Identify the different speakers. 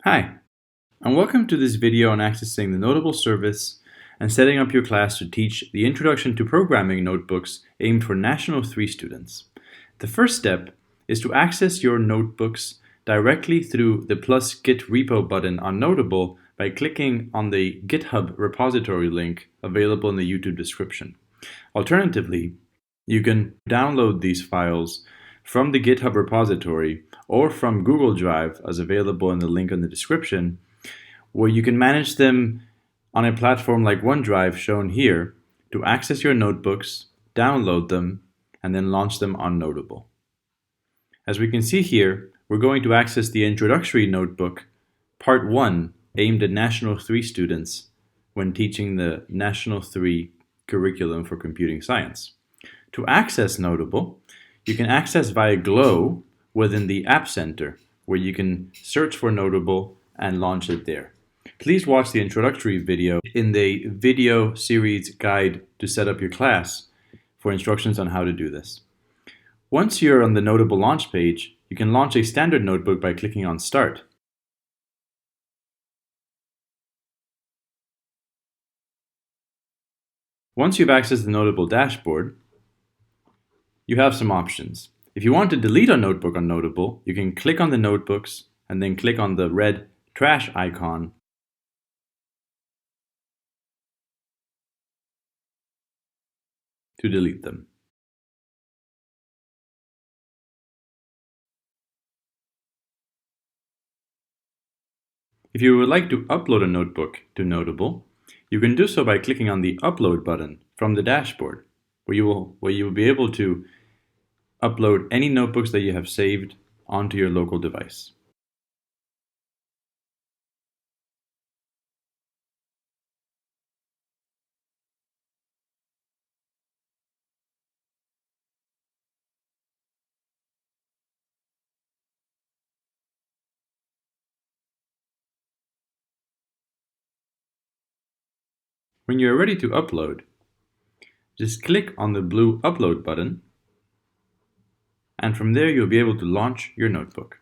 Speaker 1: Hi, and welcome to this video on accessing the Noteable service and setting up your class to teach the Introduction to Programming notebooks aimed for National 3 students. The first step is to access your notebooks directly through the +GitRepo button on Noteable by clicking on the GitHub repository link available in the YouTube description. Alternatively, you can download these files from the GitHub repository or from Google Drive as available in the link in the description, where you can manage them on a platform like OneDrive shown here to access your notebooks, download them, and then launch them on Noteable. As we can see here, we're going to access the introductory notebook, Part 1, aimed at National 3 students when teaching the National 3 curriculum for computing science. To access Noteable, you can access via Glow within the App Center, where you can search for Noteable and launch it there. Please watch the introductory video in the video series guide to set up your class for instructions on how to do this. Once you're on the Noteable launch page, you can launch a standard notebook by clicking on Start. Once you've accessed the Noteable dashboard, you have some options. If you want to delete a notebook on Noteable, you can click on the notebooks and then click on the red trash icon to delete them. If you would like to upload a notebook to Noteable, you can do so by clicking on the Upload button from the dashboard, where you will be able to upload any notebooks that you have saved onto your local device. When you're ready to upload, just click on the blue Upload button, and from there you'll be able to launch your notebook.